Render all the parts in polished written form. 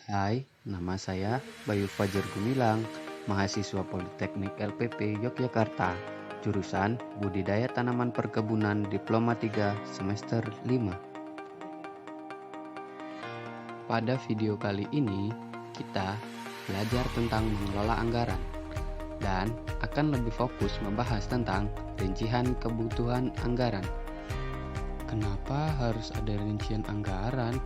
Hai, nama saya Bayu Fajar Gumilang, mahasiswa Politeknik LPP Yogyakarta, jurusan Budidaya Tanaman Perkebunan Diploma 3 semester 5. Pada video kali ini, kita belajar tentang mengelola anggaran dan akan lebih fokus membahas tentang rincian kebutuhan anggaran. Kenapa harus ada rincian anggaran?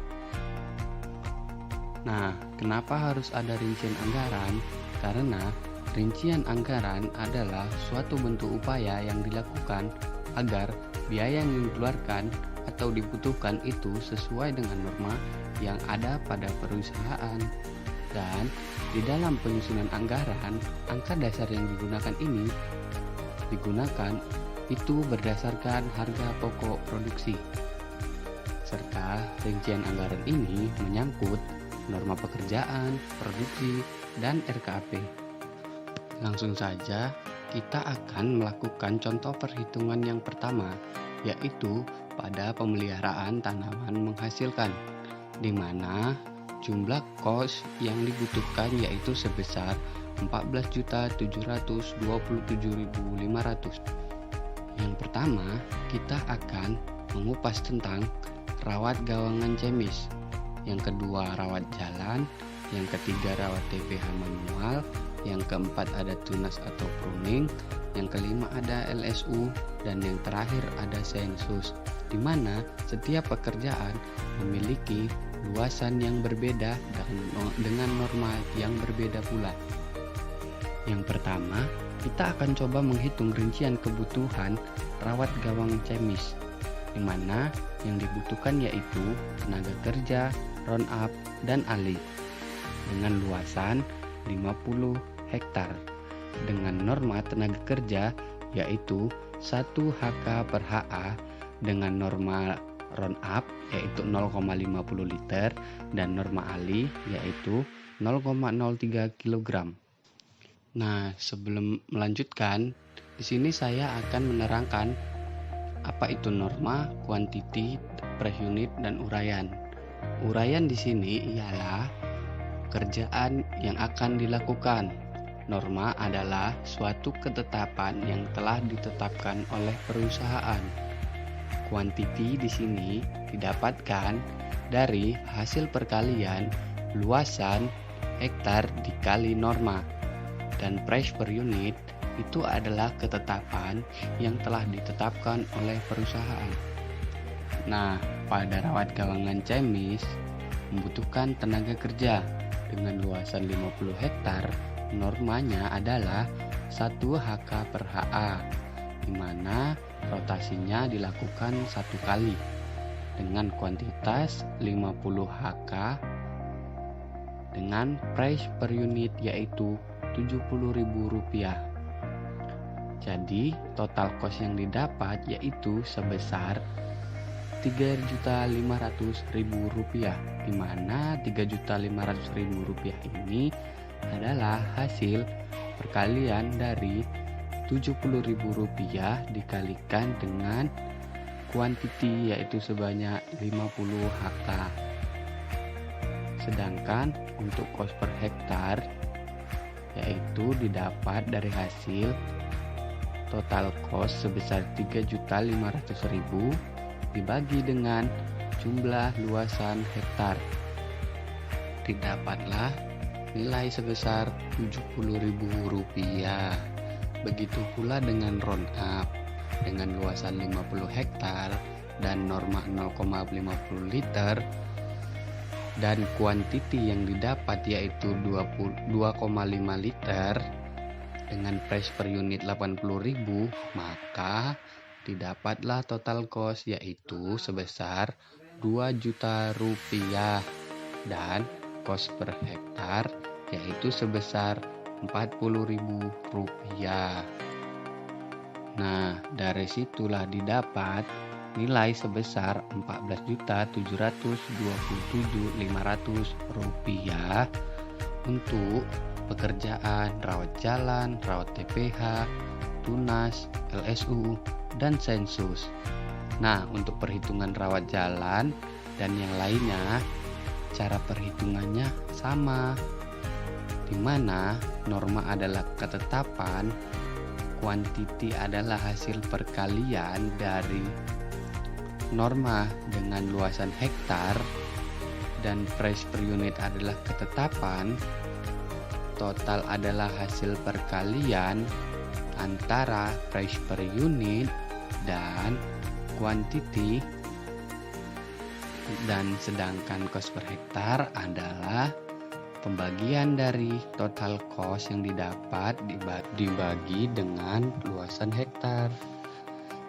Nah, kenapa harus ada rincian anggaran? Karena rincian anggaran adalah suatu bentuk upaya yang dilakukan agar biaya yang dikeluarkan atau dibutuhkan itu sesuai dengan norma yang ada pada perusahaan. Dan di dalam penyusunan anggaran, angka dasar yang digunakan itu berdasarkan harga pokok produksi. Serta rincian anggaran ini menyangkut norma pekerjaan, produksi, dan RKAP. Langsung saja, kita akan melakukan contoh perhitungan yang pertama, yaitu pada pemeliharaan tanaman menghasilkan, di mana jumlah kos yang dibutuhkan yaitu sebesar 14.727.500. Yang pertama, kita akan mengupas tentang rawat gawangan cemis. Yang kedua, rawat jalan. Yang ketiga, rawat TPH manual. Yang keempat, ada tunas atau pruning. Yang kelima, ada LSU. Dan yang terakhir, ada sensus, di mana setiap pekerjaan memiliki luasan yang berbeda dan dengan norma yang berbeda pula. Yang pertama, kita akan coba menghitung rincian kebutuhan rawat gawang cemis, di mana yang dibutuhkan yaitu tenaga kerja, round up, dan ahli dengan luasan 50 hektar dengan norma tenaga kerja yaitu 1 HK per HA dengan norma round up yaitu 0,50 liter dan norma ahli yaitu 0,03 kg. Nah, sebelum melanjutkan, di sini saya akan menerangkan apa itu norma, kuantiti, per unit, dan uraian. Uraian di sini ialah pekerjaan yang akan dilakukan. Norma adalah suatu ketetapan yang telah ditetapkan oleh perusahaan. Kuantiti di sini didapatkan dari hasil perkalian luasan hektar dikali norma. Dan price per unit itu adalah ketetapan yang telah ditetapkan oleh perusahaan. Nah, pada rawat gawangan cemis membutuhkan tenaga kerja dengan luasan 50 hektar, normanya adalah 1 HK per HA, di mana rotasinya dilakukan 1 kali dengan kuantitas 50 HK dengan price per unit yaitu Rp70.000. Jadi total cost yang didapat yaitu sebesar Rp3.500.000, di mana Rp3.500.000 ini adalah hasil perkalian dari Rp70.000 dikalikan dengan kuantiti yaitu sebanyak 50 HK. Sedangkan untuk cost per hektar yaitu didapat dari hasil total cost sebesar Rp3.500.000 dibagi dengan jumlah luasan hektar. Didapatlah nilai sebesar Rp70.000. Begitu pula dengan round up dengan luasan 50 hektar dan norma 0,50 liter dan kuantiti yang didapat yaitu 2,5 liter dengan price per unit Rp80.000, maka didapatlah total cost yaitu sebesar Rp2 juta dan cost per hektar yaitu sebesar Rp40.000. Nah, dari situlah didapat nilai sebesar Rp14.727.500 untuk pekerjaan rawat jalan, rawat TPH, tunas, LSU, dan sensus. Nah, untuk perhitungan rawat jalan dan yang lainnya cara perhitungannya sama, di mana norma adalah ketetapan, kuantiti adalah hasil perkalian dari norma dengan luasan hektar, dan price per unit adalah ketetapan, total adalah hasil perkalian antara price per unit dan kuantiti, dan sedangkan cost per hektar adalah pembagian dari total cost yang didapat dibagi dengan luasan hektar.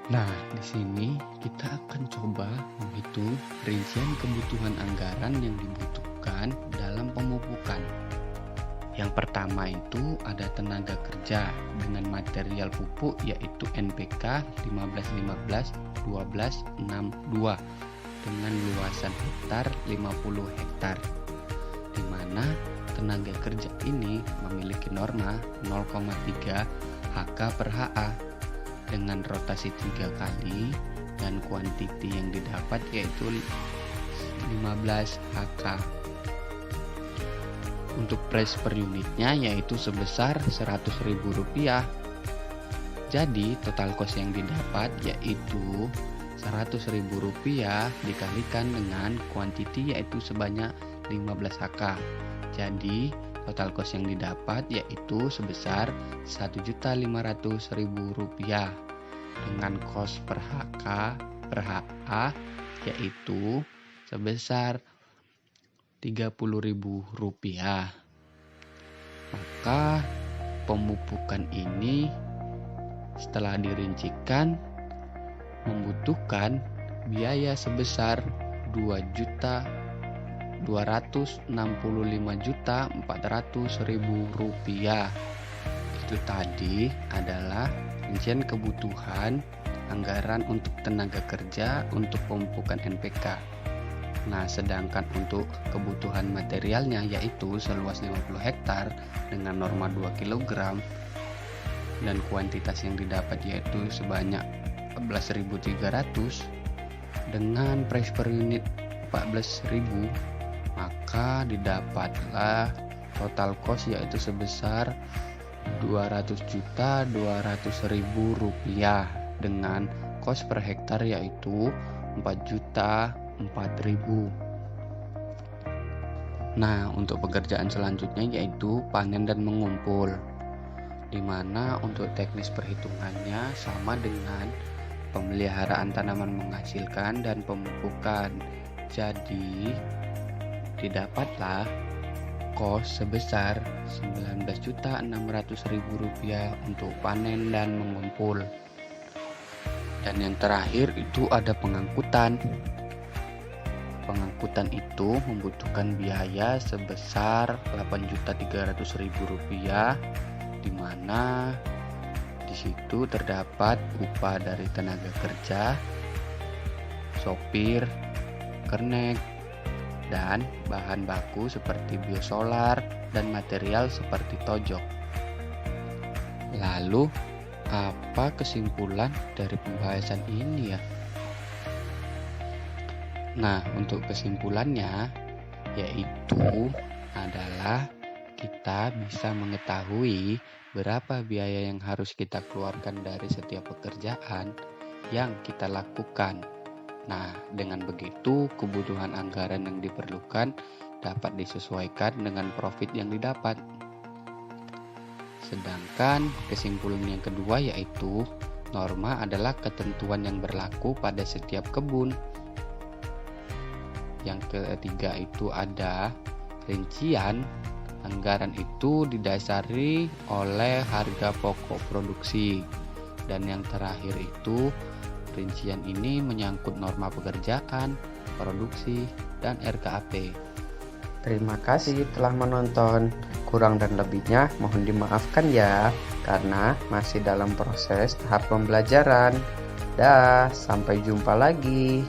Nah, di sini kita akan coba menghitung rincian kebutuhan anggaran yang dibutuhkan dalam pemupukan. Yang pertama itu ada tenaga kerja dengan material pupuk yaitu NPK 15-15 12-6-2 dengan luasan hektar 50 hektar, di mana tenaga kerja ini memiliki norma 0,3 HK per HA dengan rotasi 3 kali, dan kuantiti yang didapat yaitu 15 HK. Untuk price per unitnya yaitu sebesar Rp100.000. Jadi total cost yang didapat yaitu Rp100.000 dikalikan dengan kuantiti yaitu sebanyak 15 HK. Jadi total cost yang didapat yaitu sebesar Rp1.500.000 dengan cost per HK per HA yaitu sebesar Rp30.000. Maka pemupukan ini setelah dirincikan membutuhkan biaya sebesar Rp2.265.400.000. Itu tadi adalah rincian kebutuhan anggaran untuk tenaga kerja untuk pemupukan NPK. Nah, sedangkan untuk kebutuhan materialnya yaitu seluas 50 hektar dengan norma 2 kg dan kuantitas yang didapat yaitu sebanyak 14.300 dengan price per unit 14.000, maka didapatlah total cost yaitu sebesar Rp200.200.000 dengan cost per hektar yaitu Rp4.004.000. Nah, untuk pekerjaan selanjutnya yaitu panen dan mengumpul, di mana untuk teknis perhitungannya sama dengan pemeliharaan tanaman menghasilkan dan pemupukan. Jadi didapatlah cost sebesar Rp19.600.000 untuk panen dan mengumpul. Dan yang terakhir itu ada pengangkutan. Pengangkutan itu membutuhkan biaya sebesar Rp8.300.000, di mana di situ terdapat upah dari tenaga kerja, sopir, kernet, dan bahan baku seperti biosolar dan material seperti tojok. Lalu, apa kesimpulan dari pembahasan ini ya? Nah, untuk kesimpulannya yaitu adalah kita bisa mengetahui berapa biaya yang harus kita keluarkan dari setiap pekerjaan yang kita lakukan. Nah, dengan begitu kebutuhan anggaran yang diperlukan dapat disesuaikan dengan profit yang didapat. Sedangkan kesimpulan yang kedua yaitu norma adalah ketentuan yang berlaku pada setiap kebun. Yang ketiga itu ada rincian anggaran itu didasari oleh harga pokok produksi. Dan yang terakhir itu rincian ini menyangkut norma pekerjaan, produksi, dan RKAP. Terima kasih telah menonton. Kurang dan lebihnya mohon dimaafkan ya, karena masih dalam proses tahap pembelajaran. Dah, sampai jumpa lagi.